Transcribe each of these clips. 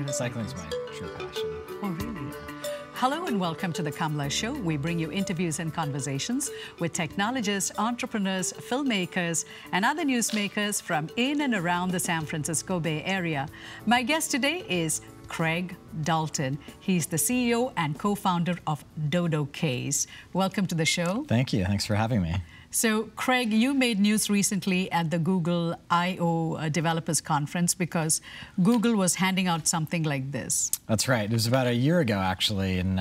Cycling's my true passion. Oh, really? Hello and welcome to The Kamla Show. We bring you interviews and conversations with technologists, entrepreneurs, filmmakers, and other newsmakers from in and around the San Francisco Bay Area. My guest today is Craig Dalton. He's the CEO and co-founder of DODOcase. Welcome to the show. Thank you. Thanks for having me. So, Craig, you made news recently at the Google I/O Developers Conference because Google was handing out something like this. That's right. It was about a year ago, actually, in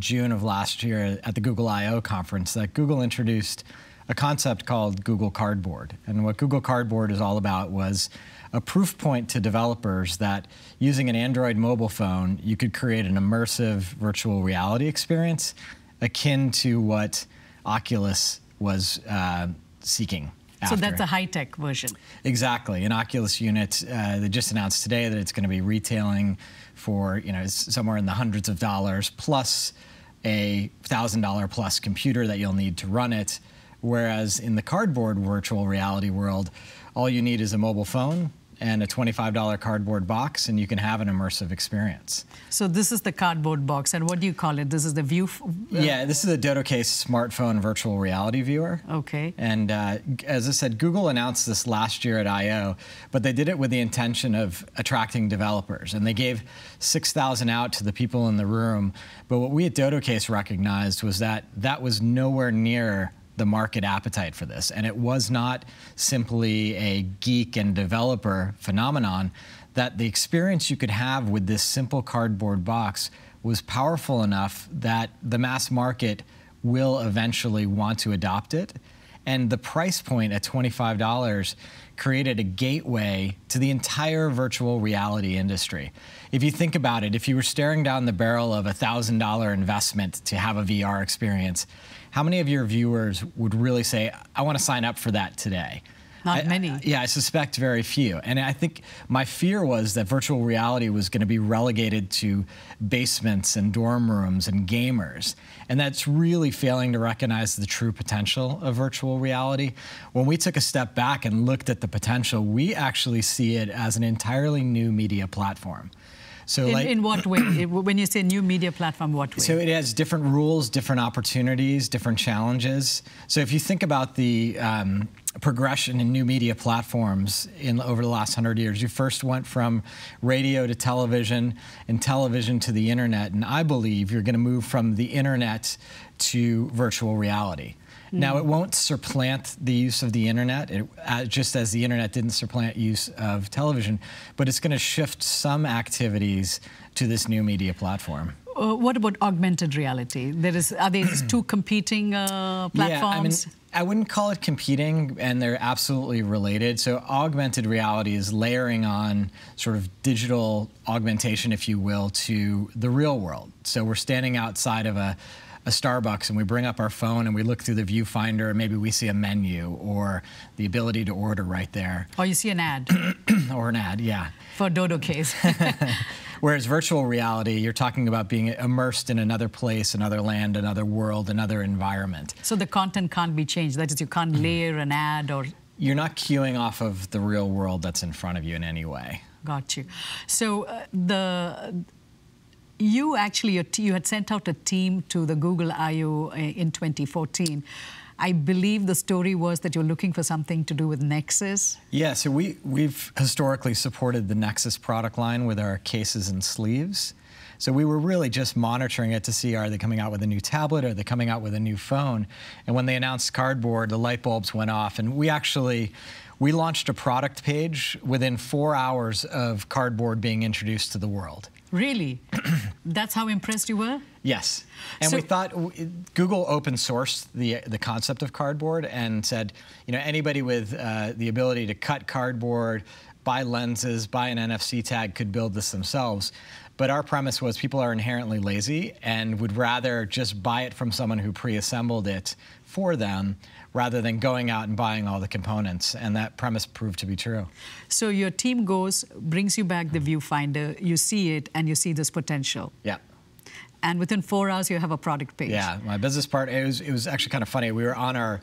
June of last year at the Google I/O conference, that Google introduced a concept called Google Cardboard. And what Google Cardboard is all about was a proof point to developers that using an Android mobile phone, you could create an immersive virtual reality experience akin to what Oculus was seeking after. So that's a high-tech version. Exactly. An Oculus unit, they just announced today that it's going to be retailing for, somewhere in the hundreds of dollars, plus a $1,000 plus computer that you'll need to run it. Whereas in the cardboard virtual reality world, all you need is a mobile phone and a $25 cardboard box, and you can have an immersive experience. So this is the cardboard box, and what do you call it? This is the view? Yeah, this is a DODOcase smartphone virtual reality viewer. Okay. And as I said, Google announced this last year at I/O, but they did it with the intention of attracting developers, and they gave 6,000 out to the people in the room. But what we at DODOcase recognized was that that was nowhere near the market appetite for this. And it was not simply a geek and developer phenomenon, that the experience you could have with this simple cardboard box was powerful enough that the mass market will eventually want to adopt it. And the price point at $25 created a gateway to the entire virtual reality industry. If you think about it, if you were staring down the barrel of a $1,000 investment to have a VR experience, how many of your viewers would really say, I want to sign up for that today? Not many. I suspect very few. And I think my fear was that virtual reality was going to be relegated to basements and dorm rooms and gamers. And that's really failing to recognize the true potential of virtual reality. When we took a step back and looked at the potential, we actually see it as an entirely new media platform. So in what way? When you say new media platform, what way? So it has different rules, different opportunities, different challenges. So if you think about the progression in new media platforms over the last 100 years, you first went from radio to television and television to the internet. And I believe you're going to move from the internet to virtual reality. Now, it won't supplant the use of the internet, just as the internet didn't supplant use of television, but it's going to shift some activities to this new media platform. What about augmented reality? Are these two competing platforms? Yeah, I wouldn't call it competing, and they're absolutely related. So augmented reality is layering on sort of digital augmentation, if you will, to the real world. So we're standing outside of a Starbucks and we bring up our phone and we look through the viewfinder and maybe we see a menu or the ability to order right there. Or you see an ad. Or an ad, yeah. For DODOcase. Whereas virtual reality, you're talking about being immersed in another place, another land, another world, another environment. So the content can't be changed. That is, you can't layer an ad or... You're not queuing off of the real world that's in front of you in any way. Got you. So you actually, you had sent out a team to the Google I/O in 2014. I believe the story was that you're looking for something to do with Nexus. Yeah, so we've historically supported the Nexus product line with our cases and sleeves. So we were really just monitoring it to see, are they coming out with a new tablet? Are they coming out with a new phone? And when they announced Cardboard, the light bulbs went off. And we launched a product page within 4 hours of Cardboard being introduced to the world. Really? That's how impressed you were? Yes. And we thought, Google open sourced the concept of Cardboard and said, anybody with the ability to cut cardboard, buy lenses, buy an NFC tag could build this themselves. But our premise was people are inherently lazy and would rather just buy it from someone who pre-assembled it for them rather than going out and buying all the components. And that premise proved to be true. So your team brings you back the viewfinder, you see it, and you see this potential. Yeah. And within 4 hours, you have a product page. Yeah, my business partner, it was actually kind of funny. We were on our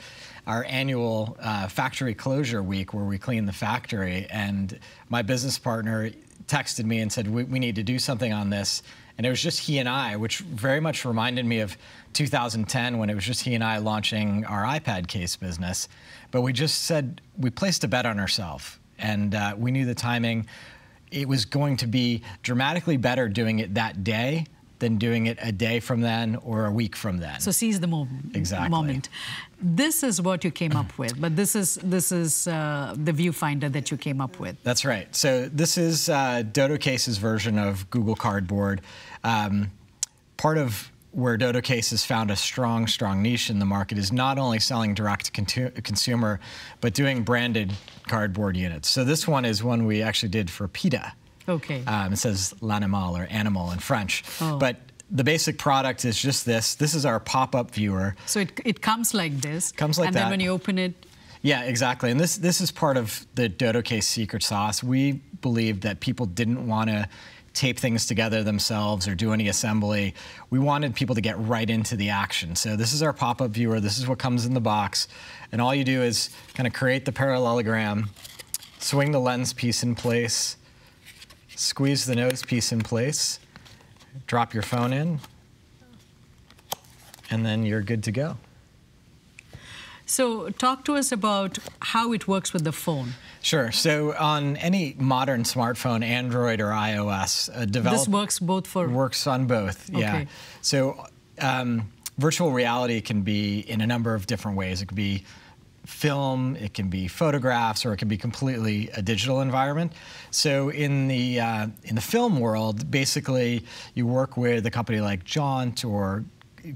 annual factory closure week where we clean the factory, and my business partner texted me and said, we need to do something on this. And it was just he and I, which very much reminded me of 2010 when it was just he and I launching our iPad case business. But we just said, we placed a bet on ourselves, and we knew the timing. It was going to be dramatically better doing it that day than doing it a day from then or a week from then. So seize the moment. Exactly. Moment. This is what you came up with, but this is the viewfinder that you came up with. That's right. So this is DODOcase's version of Google Cardboard. Part of where DODOcase has found a strong niche in the market is not only selling direct to consumer, but doing branded cardboard units. So this one is one we actually did for PETA. Okay. It says l'animal or animal in French. Oh. But the basic product is just this. This is our pop-up viewer. So it comes like this. Comes like that. And then when you open it. Yeah, exactly. And this is part of the DODOcase secret sauce. We believed that people didn't want to tape things together themselves or do any assembly. We wanted people to get right into the action. So this is our pop-up viewer. This is what comes in the box. And all you do is kind of create the parallelogram, swing the lens piece in place, squeeze the nose piece in place, drop your phone in, and then you're good to go. So talk to us about how it works with the phone. Sure. So on any modern smartphone, Android or iOS, this works both for... Works on both, yeah. Okay. So virtual reality can be in a number of different ways. It could be film, it can be photographs, or it can be completely a digital environment. So in the film world, basically you work with a company like Jaunt, or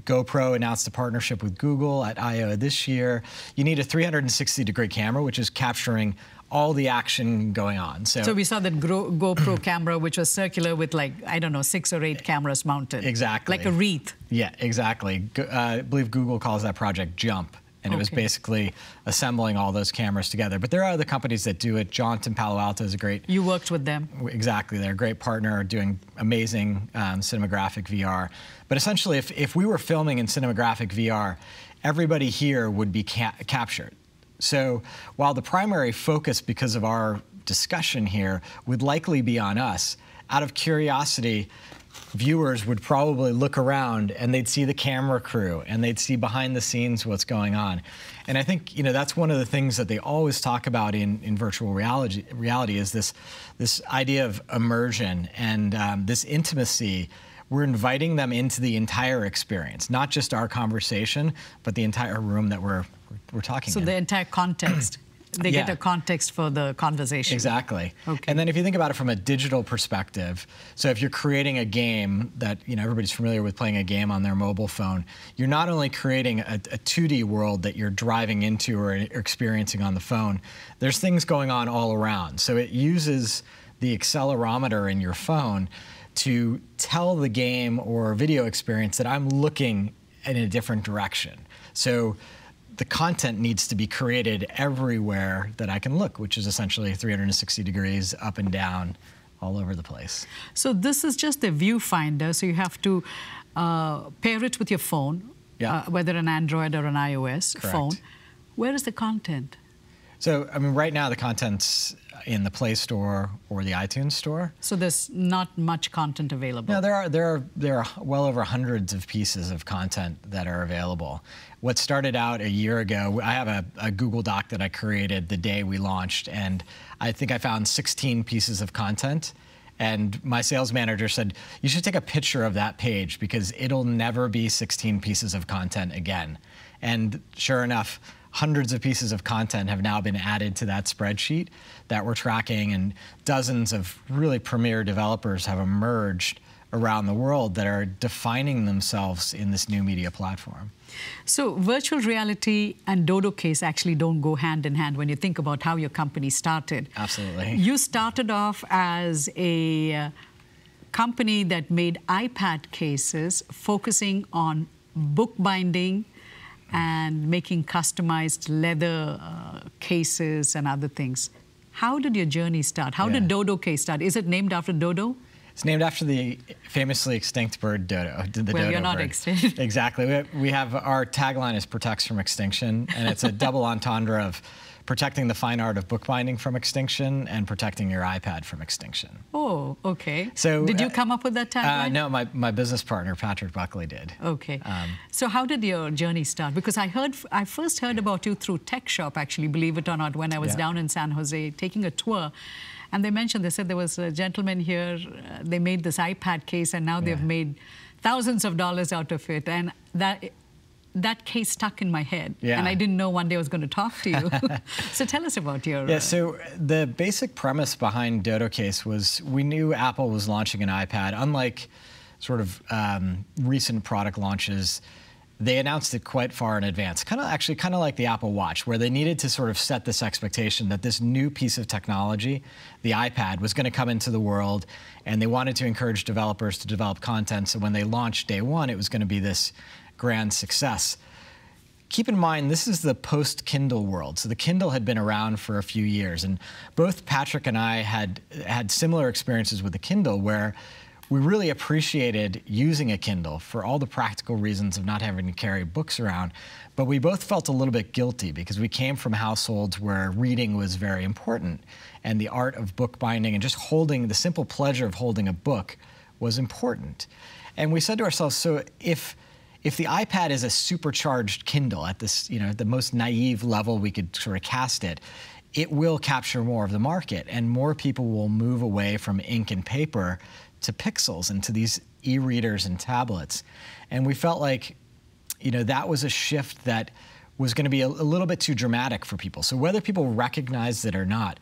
GoPro announced a partnership with Google at I/O this year. You need a 360-degree camera, which is capturing all the action going on. So we saw that GoPro camera, which was circular with, like, I don't know, 6 or 8 cameras mounted. Exactly. Like a wreath. Yeah, exactly. I believe Google calls that project Jump. And it was basically assembling all those cameras together. But there are other companies that do it. Jaunt in Palo Alto is a great... You worked with them. Exactly. They're a great partner doing amazing cinematographic VR. But essentially, if we were filming in cinematographic VR, everybody here would be captured. So while the primary focus, because of our discussion here, would likely be on us, out of curiosity, viewers would probably look around and they'd see the camera crew and they'd see behind the scenes what's going on. And I think, you know, that's one of the things that they always talk about in virtual reality is this idea of immersion and this intimacy. We're inviting them into the entire experience, not just our conversation, but the entire room that we're talking in. So the entire context. They get a context for the conversation. Exactly. Okay. And then if you think about it from a digital perspective, so if you're creating a game that, you know, everybody's familiar with playing a game on their mobile phone, you're not only creating a 2D world that you're driving into or experiencing on the phone, there's things going on all around. So it uses the accelerometer in your phone to tell the game or video experience that I'm looking in a different direction. So the content needs to be created everywhere that I can look, which is essentially 360 degrees up and down all over the place. So this is just the viewfinder, so you have to pair it with your phone, whether an Android or an iOS phone. Where is the content? So, I mean, right now the content's in the Play Store or the iTunes Store. So there's not much content available? No, there are well over hundreds of pieces of content that are available. What started out a year ago, I have a Google Doc that I created the day we launched, and I think I found 16 pieces of content. And my sales manager said, you should take a picture of that page because it'll never be 16 pieces of content again. And sure enough, hundreds of pieces of content have now been added to that spreadsheet that we're tracking, and dozens of really premier developers have emerged around the world that are defining themselves in this new media platform. So virtual reality and DODOcase actually don't go hand in hand when you think about how your company started. Absolutely. You started off as a company that made iPad cases focusing on bookbinding and making customized leather cases and other things. How did your journey start? How did DODOcase start? Is it named after Dodo? It's named after the famously extinct bird dodo, the well, dodo you're not bird. extinct. Exactly. We have our tagline is "Protects from Extinction," and it's a double entendre of protecting the fine art of bookbinding from extinction and protecting your iPad from extinction. Oh, okay. So, did you come up with that tagline? No, my business partner, Patrick Buckley, did. Okay. So how did your journey start? Because I first heard about you through Tech Shop, actually, believe it or not, when I was down in San Jose taking a tour. And they said there was a gentleman here, they made this iPad case, and now they've made thousands of dollars out of it. And that case stuck in my head. Yeah. And I didn't know one day I was going to talk to you. So tell us about your... Yeah, so the basic premise behind DODOcase was we knew Apple was launching an iPad. Unlike sort of recent product launches, they announced it quite far in advance. Kind of like the Apple Watch, where they needed to sort of set this expectation that this new piece of technology, the iPad, was going to come into the world, and they wanted to encourage developers to develop content. So when they launched day one, it was going to be this grand success. Keep in mind, this is the post-Kindle world. So the Kindle had been around for a few years, and both Patrick and I had similar experiences with the Kindle, where we really appreciated using a Kindle for all the practical reasons of not having to carry books around, but we both felt a little bit guilty because we came from households where reading was very important, and the art of bookbinding and just holding, the simple pleasure of holding a book was important. And we said to ourselves, so if the iPad is a supercharged Kindle at this, at the most naive level we could sort of cast it, it will capture more of the market, and more people will move away from ink and paper to pixels and to these e-readers and tablets. And we felt like, that was a shift that was going to be a little bit too dramatic for people. So whether people recognized it or not,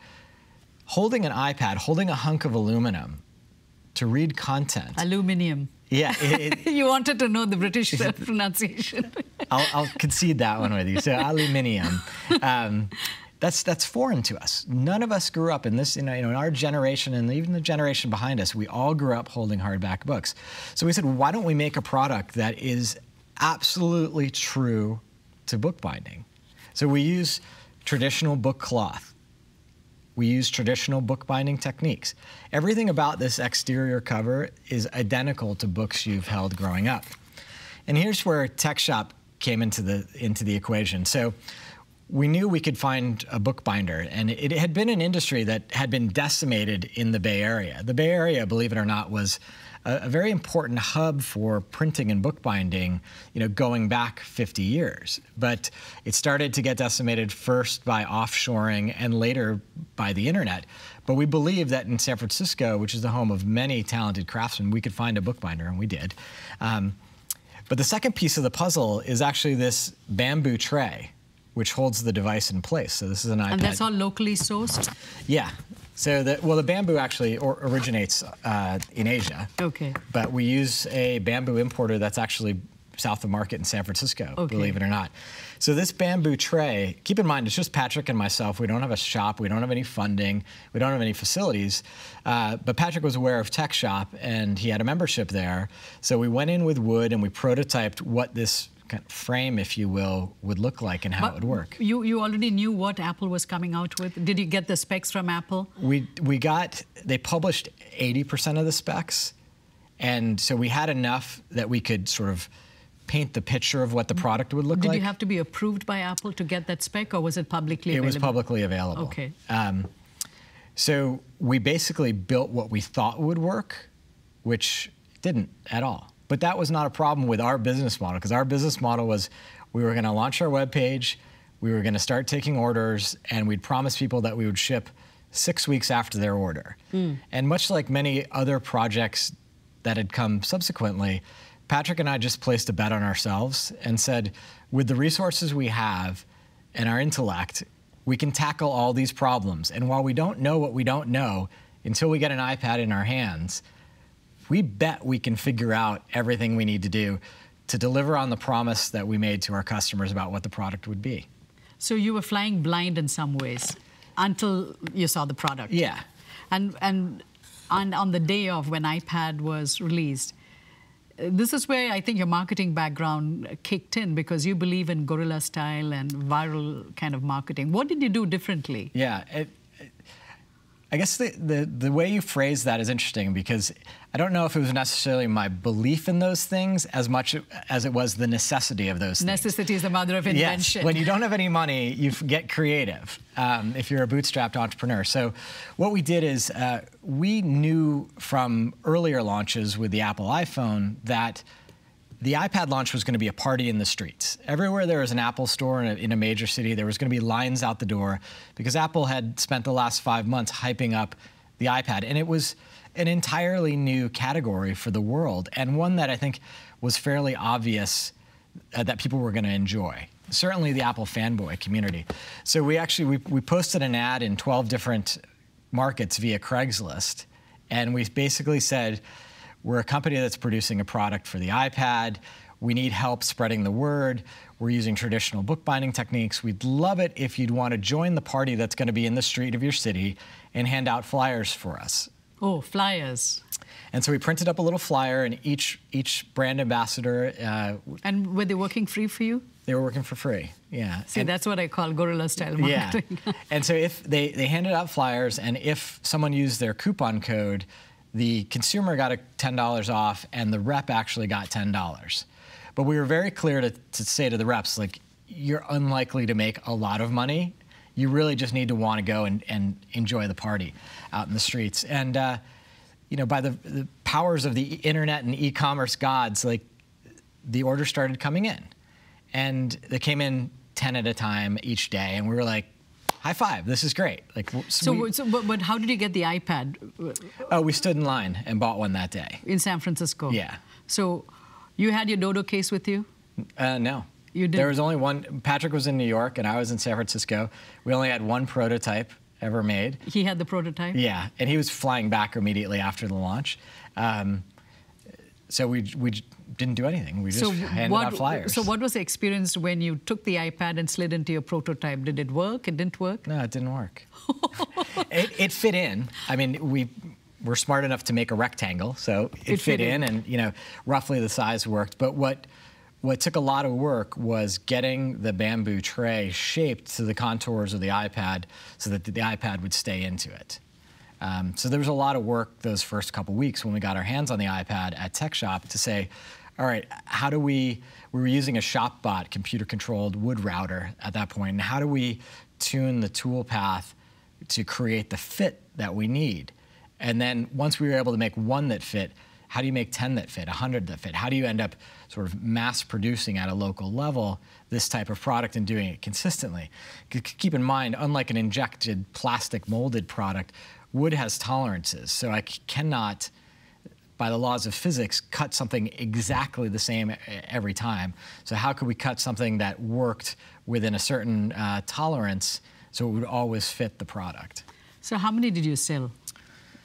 holding an iPad, holding a hunk of aluminum to read content. Aluminium. Yeah. You wanted to know the British pronunciation. I'll concede that one with you. So aluminium. That's foreign to us. None of us grew up in this, in our generation, and even the generation behind us, we all grew up holding hardback books. So we said, why don't we make a product that is absolutely true to bookbinding? So we use traditional book cloth. We use traditional bookbinding techniques. Everything about this exterior cover is identical to books you've held growing up. And here's where Tech Shop came into the equation. So we knew we could find a bookbinder, and it had been an industry that had been decimated in the Bay Area. The Bay Area, believe it or not, was a very important hub for printing and bookbinding, going back 50 years. But it started to get decimated first by offshoring and later by the internet. But we believed that in San Francisco, which is the home of many talented craftsmen, we could find a bookbinder, and we did. But the second piece of the puzzle is actually this bamboo tray, which holds the device in place. So this is an iPad. And that's all locally sourced? Yeah. So the bamboo actually originates in Asia. Okay. But we use a bamboo importer that's actually south of Market in San Francisco, believe it or not. So this bamboo tray, keep in mind, it's just Patrick and myself. We don't have a shop. We don't have any funding. We don't have any facilities. But Patrick was aware of Tech Shop, and he had a membership there. So we went in with wood, and we prototyped what this kind of frame, if you will, would look like and how it would work. You already knew what Apple was coming out with? Did you get the specs from Apple? They published 80% of the specs, and so we had enough that we could sort of paint the picture of what the product would look like. Did you have to be approved by Apple to get that spec, or was it publicly available? It was publicly available. Okay. So we basically built what we thought would work, which didn't at all. But that was not a problem with our business model, because our business model was we were going to launch our webpage, we were going to start taking orders, and we'd promise people that we would ship 6 weeks after their order. And much like many other projects that had come subsequently, Patrick and I just placed a bet on ourselves and said, with the resources we have and our intellect, we can tackle all these problems. And while we don't know what we don't know until we get an iPad in our hands, we bet we can figure out everything we need to do to deliver on the promise that we made to our customers about what the product would be. So you were flying blind in some ways until you saw the product. Yeah. And on the day of when iPad was released, this is where I think your marketing background kicked in, because you believe in guerrilla style and viral kind of marketing. What did you do differently? Yeah. I guess the way you phrase that is interesting, because I don't know if it was necessarily my belief in those things as much as it was the necessity of those things. Necessity is the mother of invention. Yes. When you don't have any money, you get creative if you're a bootstrapped entrepreneur. So what we did is we knew from earlier launches with the Apple iPhone that the iPad launch was going to be a party in the streets. Everywhere there was an Apple store in a major city, there was going to be lines out the door, because Apple had spent the last 5 months hyping up the iPad. And it was an entirely new category for the world, and one that I think was fairly obvious that people were going to enjoy. Certainly the Apple fanboy community. So we posted an ad in 12 different markets via Craigslist, and we basically said, we're a company that's producing a product for the iPad. We need help spreading the word. We're using traditional bookbinding techniques. We'd love it if you'd want to join the party that's going to be in the street of your city and hand out flyers for us. Oh, flyers. And so we printed up a little flyer, and each brand ambassador... and were they working free for you? They were working for free, yeah. See, that's what I call guerrilla-style marketing. Yeah. And so if they handed out flyers, and if someone used their coupon code, the consumer got $10 off, and the rep actually got $10. But we were very clear to say to the reps, like, you're unlikely to make a lot of money. You really just need to want to go and enjoy the party out in the streets. And by the powers of the internet and e-commerce gods, like, the orders started coming in. And they came in 10 at a time each day, and we were like, high five, this is great. Like, but how did you get the iPad? Oh, we stood in line and bought one that day. In San Francisco? Yeah. So you had your DODOcase with you? No. You didn't? There was only one. Patrick was in New York, and I was in San Francisco. We only had one prototype ever made. He had the prototype? Yeah, and he was flying back immediately after the launch. So we didn't do anything. We just handed out flyers. So what was the experience when you took the iPad and slid into your prototype? Did it work? It didn't work? No, it didn't work. It fit in. I mean, we're smart enough to make a rectangle, so it fit in, and roughly the size worked. But what took a lot of work was getting the bamboo tray shaped to the contours of the iPad so that the iPad would stay into it. So there was a lot of work those first couple weeks when we got our hands on the iPad at Tech Shop to say, all right, how do we were using a ShopBot computer-controlled wood router at that point, and how do we tune the tool path to create the fit that we need? And then once we were able to make one that fit, how do you make 10 that fit, 100 that fit? How do you end up sort of mass producing at a local level this type of product and doing it consistently? Keep in mind, unlike an injected plastic molded product, wood has tolerances. So I cannot, by the laws of physics, cut something exactly the same every time. So how could we cut something that worked within a certain tolerance so it would always fit the product? So how many did you sell?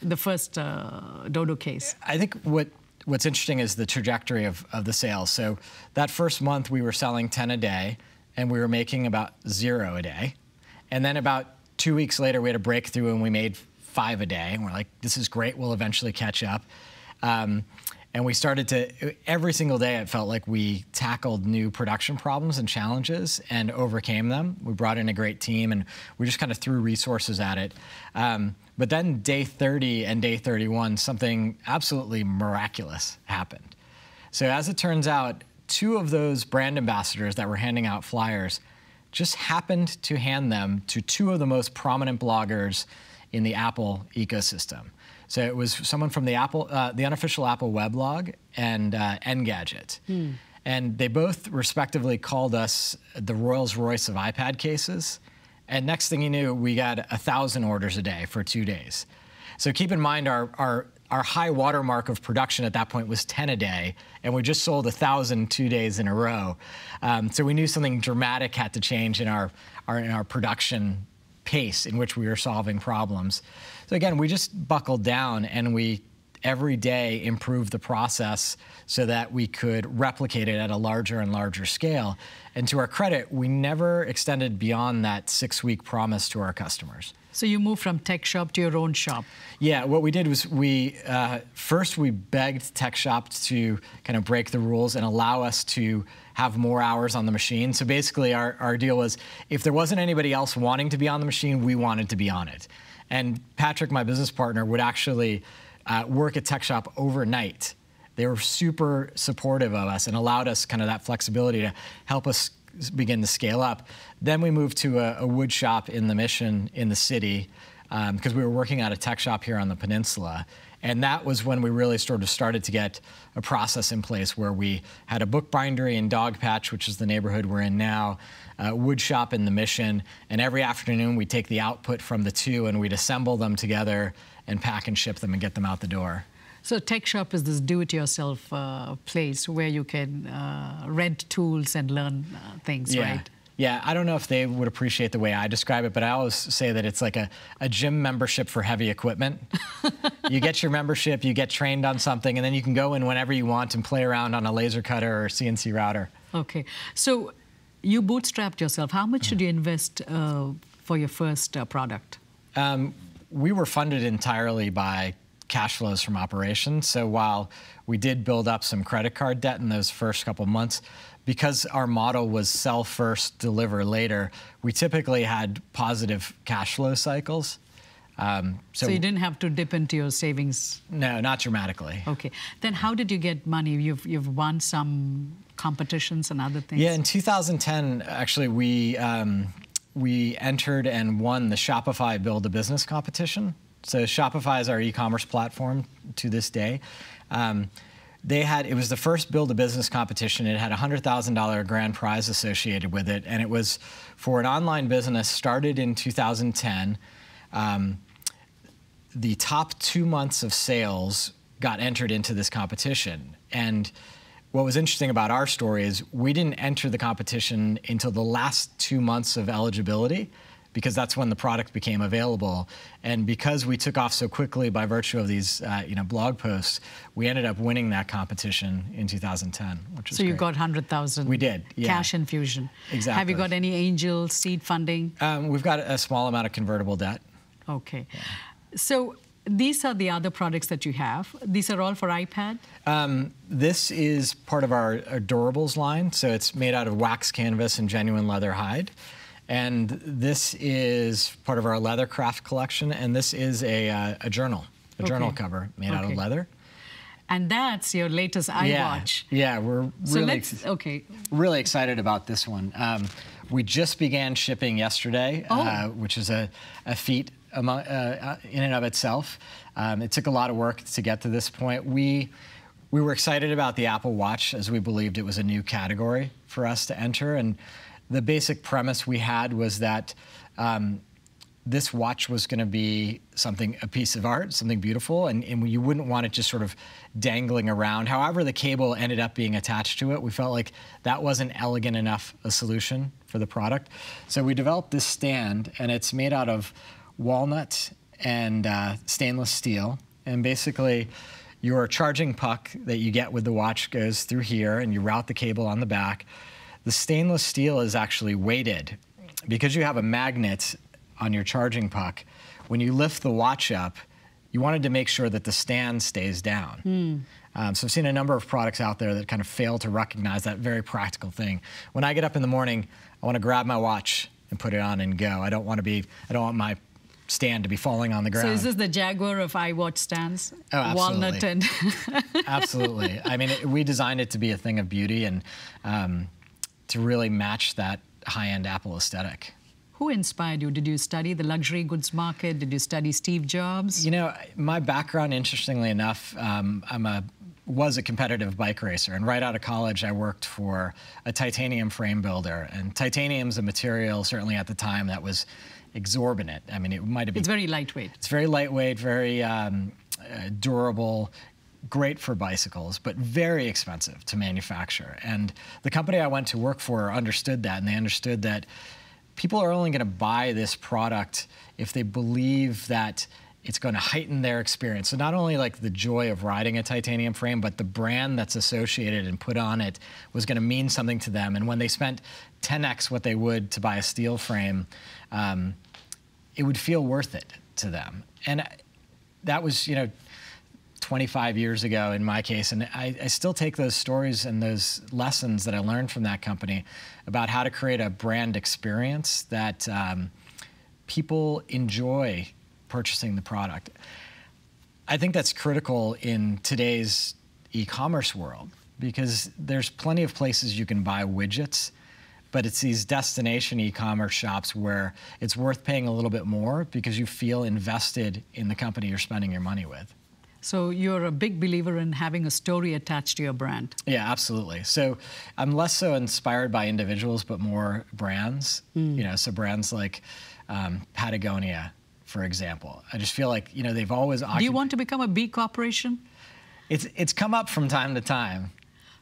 The first DODOcase? I think what's interesting is the trajectory of the sales. So that first month we were selling 10 a day, and we were making about 0 a day. And then about 2 weeks later we had a breakthrough and we made 5 a day. And we're like, this is great, we'll eventually catch up. And we started to, every single day it felt like we tackled new production problems and challenges and overcame them. We brought in a great team and we just kind of threw resources at it. But then day 30 and day 31, something absolutely miraculous happened. So as it turns out, 2 of those brand ambassadors that were handing out flyers just happened to hand them to 2 of the most prominent bloggers in the Apple ecosystem. So it was someone from the unofficial Apple weblog and Engadget. And they both respectively called us the Rolls-Royce of iPad cases. And next thing you knew, we got 1,000 orders a day for 2 days. So keep in mind our high watermark of production at that point was 10 a day, and we just sold 1,000 2 days in a row. So we knew something dramatic had to change in our production pace in which we were solving problems. So again, we just buckled down and we every day improved the process so that we could replicate it at a larger and larger scale. And to our credit, we never extended beyond that 6-week promise to our customers. So you moved from Tech Shop to your own shop. Yeah, what we did was first we begged Tech Shop to kind of break the rules and allow us to have more hours on the machine. So basically our deal was if there wasn't anybody else wanting to be on the machine, we wanted to be on it. And Patrick, my business partner, would actually work at Tech Shop overnight. They were super supportive of us and allowed us kind of that flexibility to help us begin to scale up. Then we moved to a wood shop in the Mission in the city because we were working at a tech shop here on the peninsula. And that was when we really started to get a process in place where we had a bookbindery in Dogpatch, which is the neighborhood we're in now, a wood shop in the Mission, and every afternoon we'd take the output from the two and we'd assemble them together and pack and ship them and get them out the door. So Tech Shop is this do-it-yourself place where you can rent tools and learn things, right? Yeah, I don't know if they would appreciate the way I describe it, but I always say that it's like a gym membership for heavy equipment. You get your membership, you get trained on something, and then you can go in whenever you want and play around on a laser cutter or CNC router. Okay, so you bootstrapped yourself. How much did you invest for your first product? We were funded entirely by cash flows from operations. So while we did build up some credit card debt in those first couple months, because our model was sell first, deliver later, we typically had positive cash flow cycles. So you didn't have to dip into your savings? No, not dramatically. Okay. Then how did you get money? You've won some competitions and other things? Yeah, in 2010, actually, we entered and won the Shopify Build a Business competition. So Shopify is our e-commerce platform to this day. It was the first Build a Business competition. It had a $100,000 grand prize associated with it, and it was for an online business started in 2010. The top 2 months of sales got entered into this competition. And what was interesting about our story is we didn't enter the competition until the last 2 months of eligibility, because that's when the product became available. And because we took off so quickly by virtue of these blog posts, we ended up winning that competition in 2010, which was So you great. got 100,000. We did, yeah. Cash infusion. Exactly. Have you got any angel seed funding? We've got a small amount of convertible debt. Okay. Yeah. So these are the other products that you have. These are all for iPad? This is part of our durables line. So it's made out of wax canvas and genuine leather hide. And this is part of our Leathercraft collection, and this is a journal, journal cover made out of leather. And that's your latest iWatch. Yeah, we're really excited about this one. We just began shipping yesterday, which is a feat in and of itself. It took a lot of work to get to this point. We were excited about the Apple Watch as we believed it was a new category for us to enter. And the basic premise we had was that this watch was going to be a piece of art, something beautiful, and you wouldn't want it just sort of dangling around. However the cable ended up being attached to it, we felt like that wasn't elegant enough a solution for the product. So we developed this stand, and it's made out of walnut and stainless steel. And basically, your charging puck that you get with the watch goes through here, and you route the cable on the back. The stainless steel is actually weighted. Because you have a magnet on your charging puck, when you lift the watch up, you wanted to make sure that the stand stays down. So I've seen a number of products out there that kind of fail to recognize that very practical thing. When I get up in the morning, I want to grab my watch and put it on and go. I don't want my stand to be falling on the ground. So is this the Jaguar of iWatch stands? Oh, absolutely. Walnut and... Absolutely. I mean, we designed it to be a thing of beauty and to really match that high-end Apple aesthetic. Who inspired you? Did you study the luxury goods market? Did you study Steve Jobs? You know, my background, interestingly enough, was a competitive bike racer. And right out of college, I worked for a titanium frame builder. And titanium's a material, certainly at the time, that was exorbitant. I mean, it might have been... It's very lightweight. It's very lightweight, very durable, great for bicycles, but very expensive to manufacture. And the company I went to work for understood that, and they understood that people are only going to buy this product if they believe that it's going to heighten their experience. So not only like the joy of riding a titanium frame, but the brand that's associated and put on it was going to mean something to them. And when they spent 10x what they would to buy a steel frame, it would feel worth it to them. And that was, 25 years ago in my case, and I still take those stories and those lessons that I learned from that company about how to create a brand experience that people enjoy purchasing the product. I think that's critical in today's e-commerce world because there's plenty of places you can buy widgets, but it's these destination e-commerce shops where it's worth paying a little bit more because you feel invested in the company you're spending your money with. So you're a big believer in having a story attached to your brand. Yeah, absolutely. So I'm less so inspired by individuals, but more brands. So brands like Patagonia, for example. I just feel like they've always. Do you want to become a B corporation? It's come up from time to time.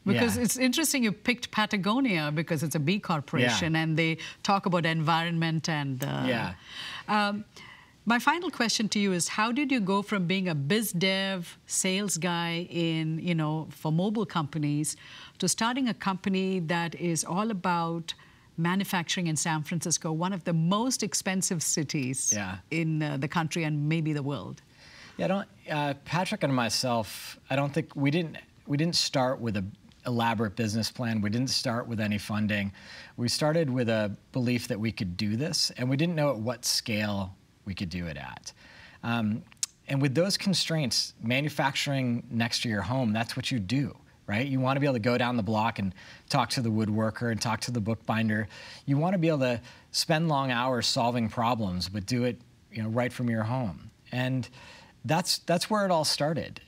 Because it's interesting you picked Patagonia because it's a B corporation and they talk about environment and. My final question to you is, how did you go from being a biz dev sales guy for mobile companies to starting a company that is all about manufacturing in San Francisco, one of the most expensive cities in the country and maybe the world? Yeah, Patrick and myself, I don't think we didn't start with an elaborate business plan. We didn't start with any funding. We started with a belief that we could do this, and we didn't know at what scale we could do it at. And with those constraints, manufacturing next to your home, that's what you do, right? You want to be able to go down the block and talk to the woodworker and talk to the bookbinder. You want to be able to spend long hours solving problems, but do it right from your home. And that's where it all started.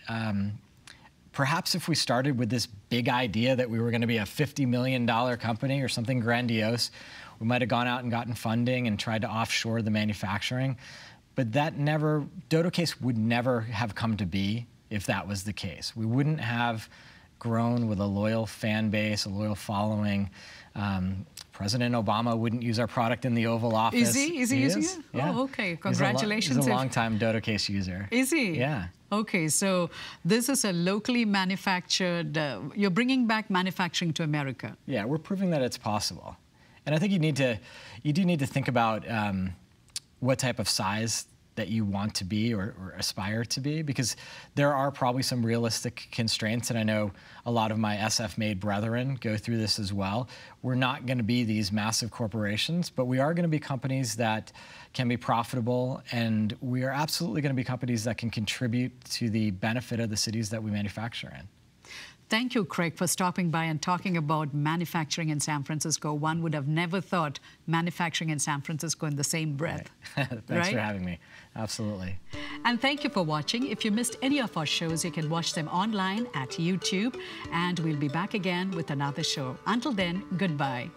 Perhaps if we started with this big idea that we were going to be a $50 million company or something grandiose, we might have gone out and gotten funding and tried to offshore the manufacturing. But DODOcase would never have come to be if that was the case. We wouldn't have grown with a loyal fan base, a loyal following. President Obama wouldn't use our product in the Oval Office. Is he using it? Yeah. Oh, okay. Congratulations. He's a long-time DODOcase user. Is he? Yeah. Okay, so this is a locally manufactured, you're bringing back manufacturing to America. Yeah, we're proving that it's possible. And I think you do need to think about what type of size that you want to be or aspire to be, because there are probably some realistic constraints, and I know a lot of my SF-made brethren go through this as well. We're not going to be these massive corporations, but we are going to be companies that can be profitable, and we are absolutely going to be companies that can contribute to the benefit of the cities that we manufacture in. Thank you, Craig, for stopping by and talking about manufacturing in San Francisco. One would have never thought manufacturing in San Francisco in the same breath. Right. Thanks for having me. Absolutely. And thank you for watching. If you missed any of our shows, you can watch them online at YouTube. And we'll be back again with another show. Until then, goodbye.